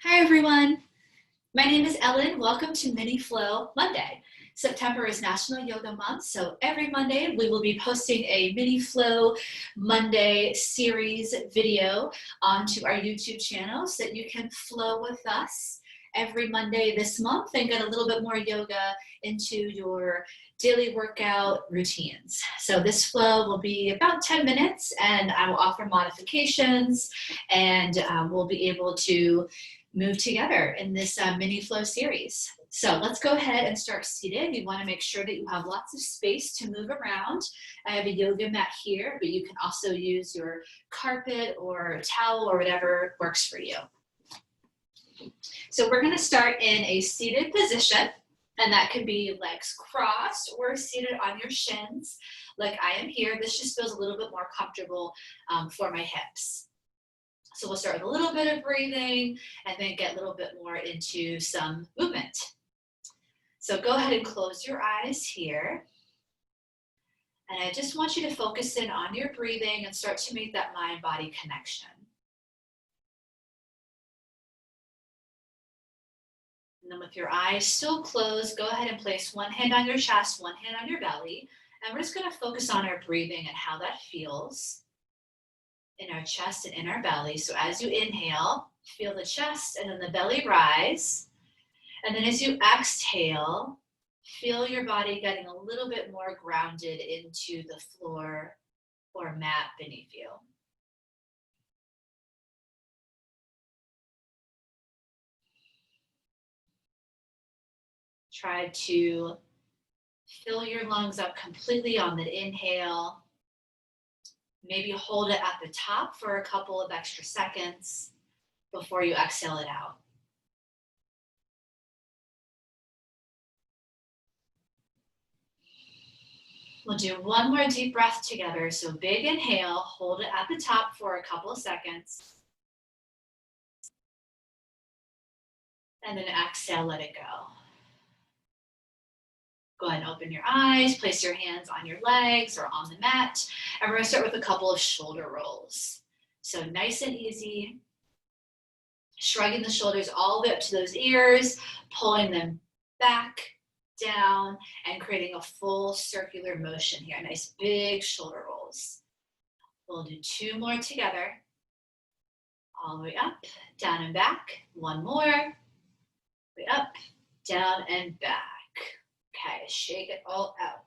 Hi everyone, my name is Ellen. Welcome to Mini Flow Monday. September is National Yoga Month, so every Monday we will be posting a Mini Flow Monday series video onto our YouTube channel so that you can flow with us every Monday this month and get a little bit more yoga into your daily workout routines. So this flow will be about 10 minutes and I will offer modifications and we'll be able to move together in this mini flow series. So let's go ahead and start seated. You want to make sure that you have lots of space to move around. I have a yoga mat here, but you can also use your carpet or towel or whatever works for you. So we're going to start in a seated position, and that could be legs crossed or seated on your shins like I am here. This just feels a little bit more comfortable for my hips. So we'll start with a little bit of breathing and then get a little bit more into some movement. So go ahead and close your eyes here. And I just want you to focus in on your breathing and start to make that mind-body connection. And then with your eyes still closed, go ahead and place one hand on your chest, one hand on your belly. And we're just going to focus on our breathing and how that feels in our chest and in our belly. So as you inhale, feel the chest and then the belly rise. And then as you exhale, feel your body getting a little bit more grounded into the floor or mat beneath you. Try to fill your lungs up completely on the inhale. Maybe hold it at the top for a couple of extra seconds before you exhale it out. We'll do one more deep breath together. So big inhale, hold it at the top for a couple of seconds. And then exhale, let it go. Go ahead and open your eyes, place your hands on your legs or on the mat. And we're gonna start with a couple of shoulder rolls. So nice and easy, shrugging the shoulders all the way up to those ears, pulling them back, down, and creating a full circular motion here. Nice big shoulder rolls. We'll do two more together. All the way up, down and back. One more. Way up, down and back. Okay, shake it all out.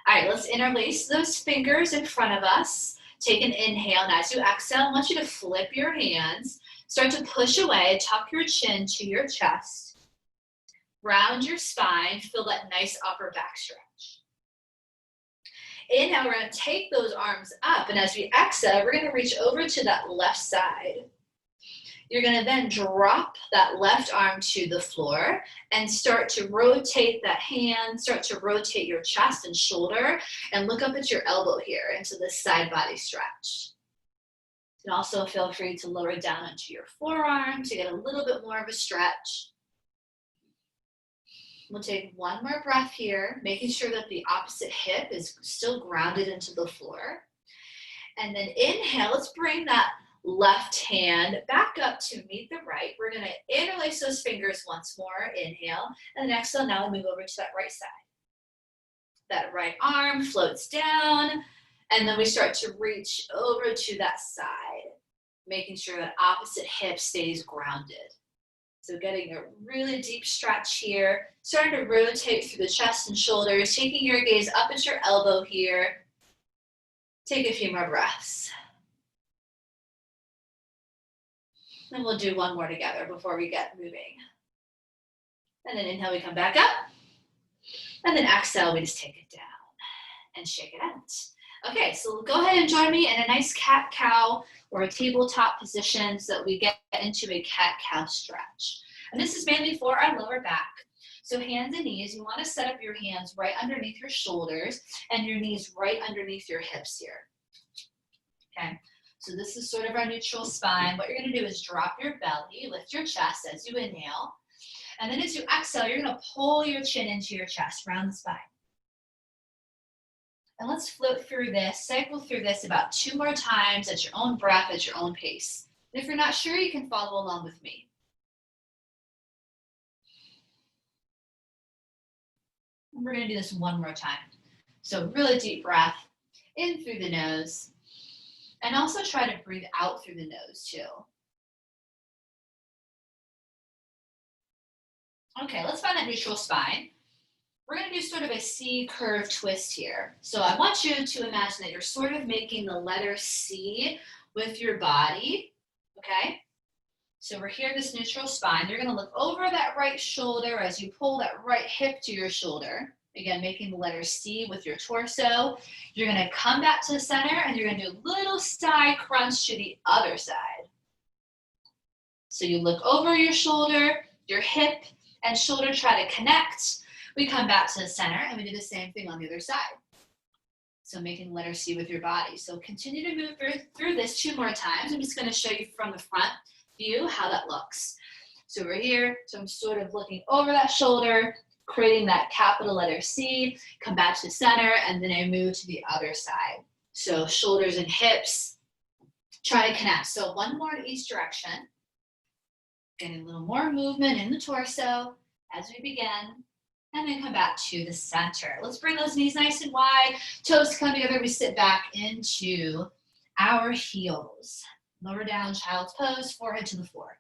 All right, let's interlace those fingers in front of us. Take an inhale, and as you exhale, I want you to flip your hands. Start to push away, tuck your chin to your chest. Round your spine, feel that nice upper back stretch. Inhale, we're gonna take those arms up, and as we exhale, we're gonna reach over to that left side. You're gonna then drop that left arm to the floor and start to rotate that hand, start to rotate your chest and shoulder, and look up at your elbow here into this side body stretch. And also feel free to lower down into your forearm to get a little bit more of a stretch. We'll take one more breath here, making sure that the opposite hip is still grounded into the floor. And then inhale, let's bring that left hand back up to meet the right. We're gonna interlace those fingers once more, inhale, and then exhale, now we move over to that right side. That right arm floats down, and then we start to reach over to that side, making sure that opposite hip stays grounded. So getting a really deep stretch here, starting to rotate through the chest and shoulders, taking your gaze up at your elbow here. Take a few more breaths. And we'll do one more together before we get moving. And then inhale, we come back up. And then exhale, we just take it down and shake it out. Okay, so go ahead and join me in a nice cat-cow or a tabletop position so that we get into a cat-cow stretch. And this is mainly for our lower back. So hands and knees, you want to set up your hands right underneath your shoulders and your knees right underneath your hips here. Okay. So this is sort of our neutral spine. What you're gonna do is drop your belly, lift your chest as you inhale. And then as you exhale, you're gonna pull your chin into your chest, round the spine. And let's float through this, cycle through this about 2 more times at your own breath, at your own pace. And if you're not sure, you can follow along with me. And we're gonna do this one more time. So really deep breath in through the nose, and also try to breathe out through the nose too. Okay, let's find that neutral spine. We're gonna do sort of a C curve twist here. So I want you to imagine that you're sort of making the letter C with your body, okay? So we're here in this neutral spine. You're gonna look over that right shoulder as you pull that right hip to your shoulder. Again, making the letter C with your torso. You're gonna come back to the center and you're gonna do a little side crunch to the other side. So you look over your shoulder, your hip and shoulder try to connect. We come back to the center and we do the same thing on the other side. So making the letter C with your body. So continue to move through this 2 more times. I'm just gonna show you from the front view how that looks. So we're here, so I'm sort of looking over that shoulder, creating that capital letter C, come back to the center, and then I move to the other side. So shoulders and hips, try to connect. So 1 more in each direction. Getting a little more movement in the torso as we begin, and then come back to the center. Let's bring those knees nice and wide, toes come together, we sit back into our heels. Lower down, child's pose, forehead to the floor.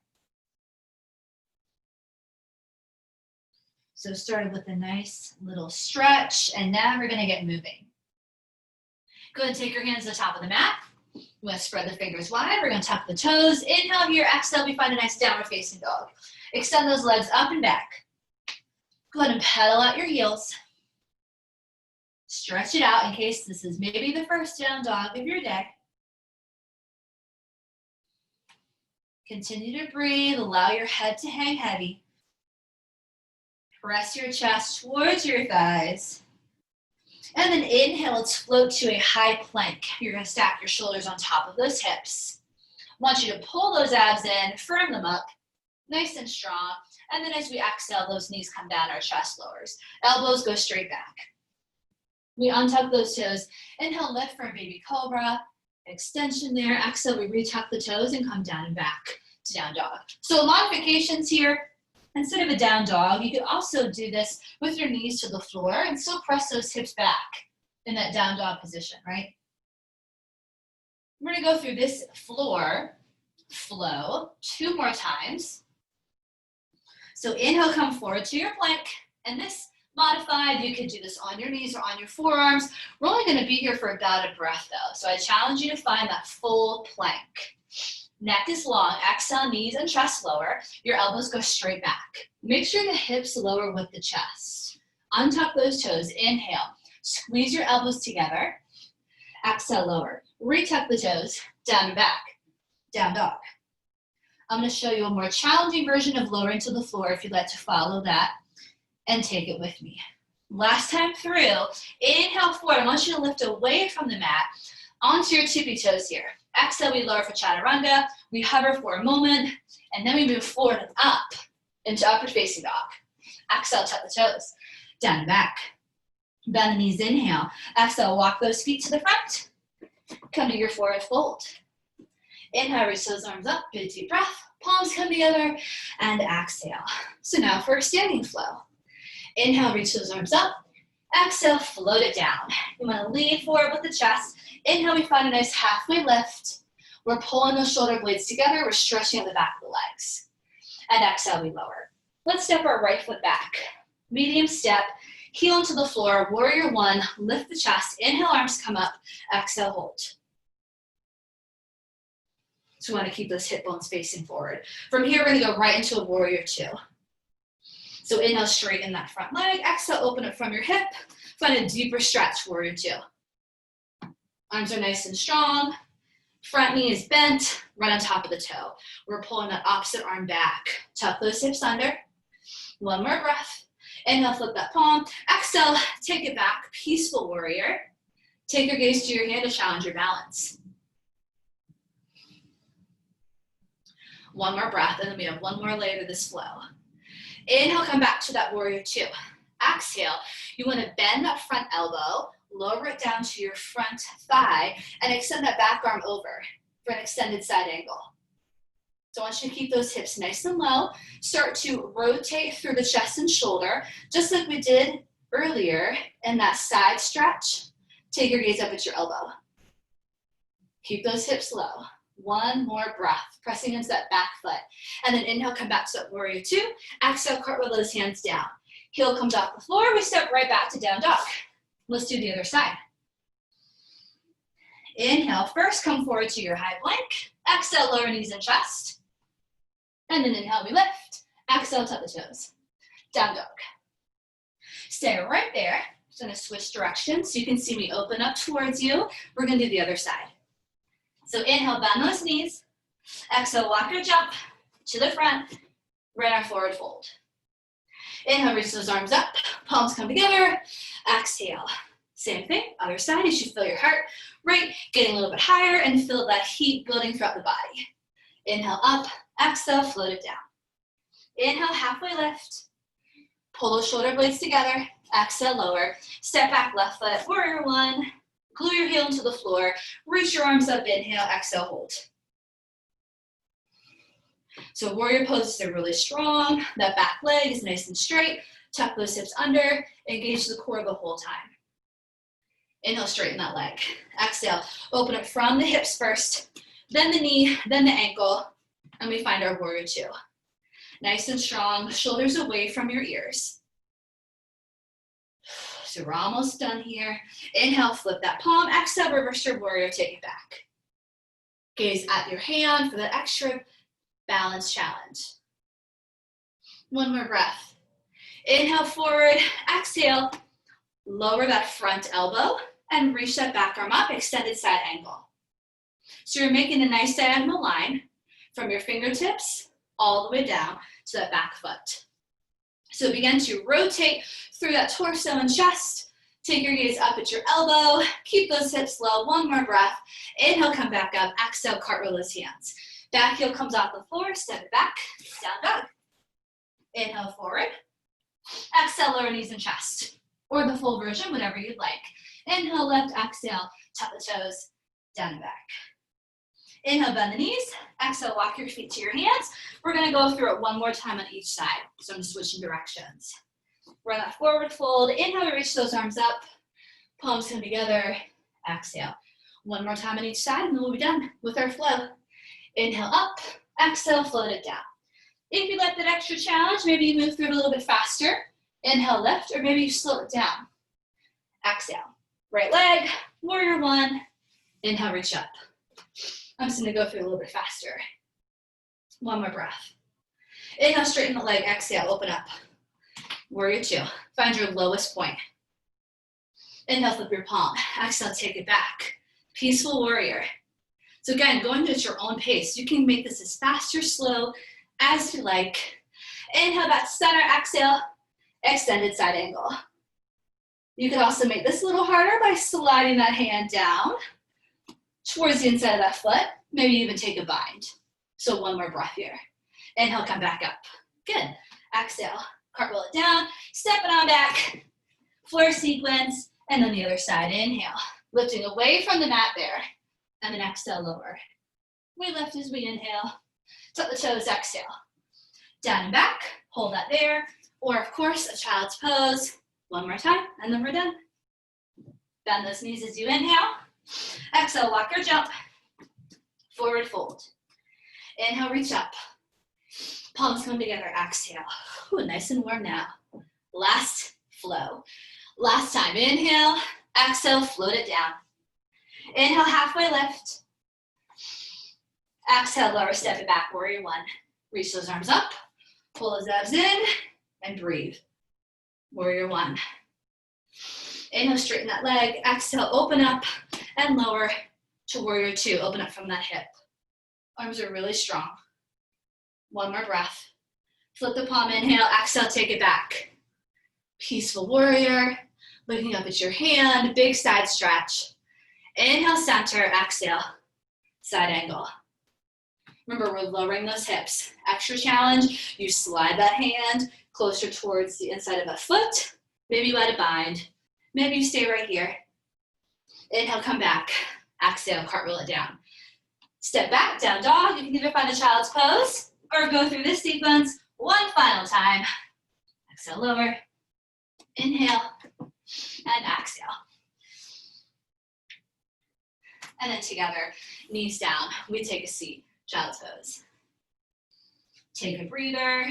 So started with a nice little stretch, and now we're gonna get moving. Go ahead and take your hands to the top of the mat. We're gonna spread the fingers wide. We're gonna tuck the toes. Inhale here, exhale, we find a nice downward facing dog. Extend those legs up and back. Go ahead and pedal out your heels. Stretch it out in case this is maybe the first down dog of your day. Continue to breathe, allow your head to hang heavy. Press your chest towards your thighs. And then inhale, let's float to a high plank. You're gonna stack your shoulders on top of those hips. I want you to pull those abs in, firm them up, nice and strong. And then as we exhale, those knees come down, our chest lowers. Elbows go straight back. We untuck those toes. Inhale, lift for a baby cobra. Extension there. Exhale, we retuck the toes and come down and back to down dog. So modifications here. Instead of a down dog, you could also do this with your knees to the floor and still press those hips back in that down dog position, right? We're gonna go through this floor flow 2 more times. So inhale, come forward to your plank, and this modified, you could do this on your knees or on your forearms. We're only gonna be here for about a breath though, so I challenge you to find that full plank. Neck is long, exhale, knees and chest lower. Your elbows go straight back. Make sure the hips lower with the chest. Untuck those toes, inhale. Squeeze your elbows together. Exhale, lower. Retuck the toes, down and back. Down dog. I'm gonna show you a more challenging version of lowering to the floor if you'd like to follow that and take it with me. Last time through, inhale forward. I want you to lift away from the mat onto your tippy toes here. Exhale, we lower for chaturanga. We hover for a moment, and then we move forward and up into upward facing dog. Exhale, tuck the toes, down and back. Bend the knees, inhale. Exhale, walk those feet to the front. Come to your forward fold. Inhale, reach those arms up, big deep breath. Palms come together, and exhale. So now for a standing flow. Inhale, reach those arms up. Exhale, float it down. You want to lean forward with the chest. Inhale, we find a nice halfway lift. We're pulling those shoulder blades together. We're stretching out the back of the legs. And exhale, we lower. Let's step our right foot back. Medium step, heel into the floor. Warrior 1, lift the chest. Inhale, arms come up. Exhale, hold. So we want to keep those hip bones facing forward. From here, we're going to go right into a warrior 2. So inhale, straighten that front leg. Exhale, open it from your hip. Find a deeper stretch, warrior 2. Arms are nice and strong. Front knee is bent, right on top of the toe. We're pulling that opposite arm back. Tuck those hips under. 1 more breath. Inhale, flip that palm. Exhale, take it back. Peaceful warrior. Take your gaze to your hand to challenge your balance. 1 more breath, and then we have 1 more layer to this flow. Inhale, come back to that warrior 2. Exhale, you want to bend that front elbow, lower it down to your front thigh, and extend that back arm over for an extended side angle. So I want you to keep those hips nice and low. Start to rotate through the chest and shoulder, just like we did earlier in that side stretch, take your gaze up at your elbow. Keep those hips low. One more breath, pressing into that back foot. And then inhale, come back to that warrior two. Exhale, cartwheel those hands down. Heel comes off the floor. We step right back to down dog. Let's do the other side. Inhale, first come forward to your high plank. Exhale, lower knees and chest. And then inhale, we lift. Exhale, tuck the toes. Down dog. Stay right there. Just gonna switch directions so you can see me open up towards you. We're gonna do the other side. So inhale, bend those knees. Exhale, walk your jump to the front. Right arm forward fold. Inhale, reach those arms up. Palms come together. Exhale. Same thing, other side. You should feel your heart rate getting a little bit higher and feel that heat building throughout the body. Inhale up, exhale, float it down. Inhale, halfway lift. Pull those shoulder blades together. Exhale, lower. Step back, left foot, warrior one. Glue your heel into the floor. Reach your arms up, inhale, exhale, hold. So warrior poses are really strong. That back leg is nice and straight. Tuck those hips under. Engage the core the whole time. Inhale, straighten that leg. Exhale, open up from the hips first, then the knee, then the ankle, and we find our warrior two. Nice and strong, shoulders away from your ears. So we're almost done here. Inhale, flip that palm. Exhale, reverse your warrior, take it back. Gaze at your hand for that extra balance challenge. One more breath. Inhale, forward. Exhale, lower that front elbow and reach that back arm up, extended side angle. So you're making a nice diagonal line from your fingertips all the way down to that back foot. So begin to rotate through that torso and chest. Take your gaze up at your elbow. Keep those hips low. One more breath. Inhale, come back up. Exhale, cartwheel those hands. Back heel comes off the floor. Step it back. Down dog. Inhale, forward. Exhale, lower knees and chest. Or the full version, whatever you'd like. Inhale, left, exhale, tuck the toes, down and back. Inhale, bend the knees. Exhale, walk your feet to your hands. We're gonna go through it one more time on each side. So I'm just switching directions. Run that forward fold. Inhale, reach those arms up. Palms come together. Exhale. One more time on each side, and then we'll be done with our flow. Inhale up, exhale, float it down. If you like that extra challenge, maybe you move through it a little bit faster. Inhale, lift, or maybe you slow it down. Exhale. Right leg, warrior one. Inhale, reach up. I'm just gonna go through a little bit faster. One more breath. Inhale, straighten the leg. Exhale, open up. Warrior two. Find your lowest point. Inhale, flip your palm. Exhale, take it back. Peaceful warrior. So again, going at your own pace. You can make this as fast or slow as you like. Inhale, back to center. Exhale, extended side angle. You can also make this a little harder by sliding that hand down towards the inside of that foot. Maybe even take a bind. So one more breath here. Inhale, come back up. Good. Exhale, cartwheel it down, step it on back, floor sequence, and then the other side. Inhale, lifting away from the mat there, and then exhale, lower. We lift as we inhale, tuck the toes, exhale. Down and back, hold that there, or of course, a child's pose. One more time, and then we're done. Bend those knees as you inhale. Exhale, walk or jump. Forward fold. Inhale, reach up. Palms come together, exhale. Ooh, nice and warm now. Last flow. Last time, inhale, exhale, float it down. Inhale, halfway lift. Exhale, lower, step it back, warrior one. Reach those arms up, pull those abs in, and breathe. Warrior one. Inhale, straighten that leg. Exhale, open up and lower to warrior two. Open up from that hip. Arms are really strong. One more breath. Flip the palm, inhale, exhale, take it back. Peaceful warrior. Looking up at your hand, big side stretch. Inhale, center, exhale, side angle. Remember, we're lowering those hips. Extra challenge, you slide that hand closer towards the inside of a foot. Maybe you let it bind. Maybe you stay right here. Inhale, come back. Exhale, cartwheel it down. Step back, down dog. You can either find a child's pose or go through this sequence one final time. Exhale, lower. Inhale and exhale. And then together, knees down, we take a seat, child's pose. Take a breather.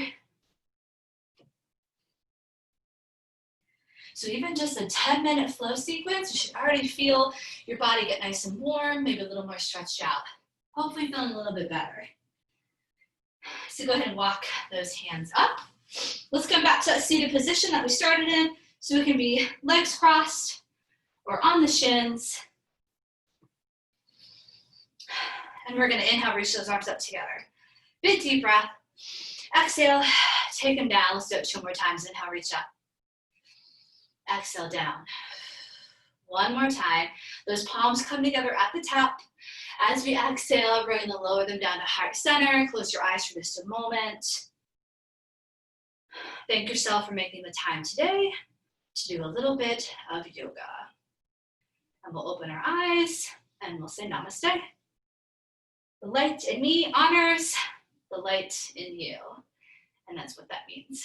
So even just a 10-minute flow sequence, you should already feel your body get nice and warm, maybe a little more stretched out. Hopefully feeling a little bit better. So go ahead and walk those hands up. Let's come back to that seated position that we started in. So we can be legs crossed or on the shins. And we're gonna inhale, reach those arms up together. Big deep breath. Exhale, take them down. Let's do it 2 more times. Inhale, reach up. Exhale, down. One more time. Those palms come together at the top. As we exhale, we're gonna lower them down to heart center. Close your eyes for just a moment. Thank yourself for making the time today to do a little bit of yoga. And we'll open our eyes and we'll say namaste. The light in me honors the light in you. And that's what that means.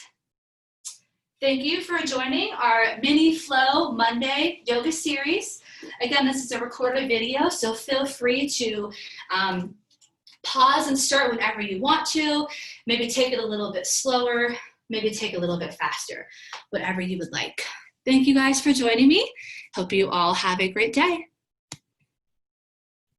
Thank you for joining our Mini Flow Monday yoga series. Again, this is a recorded video, so feel free to pause and start whenever you want to. Maybe take it a little bit slower, maybe take a little bit faster, whatever you would like. Thank you guys for joining me. Hope you all have a great day.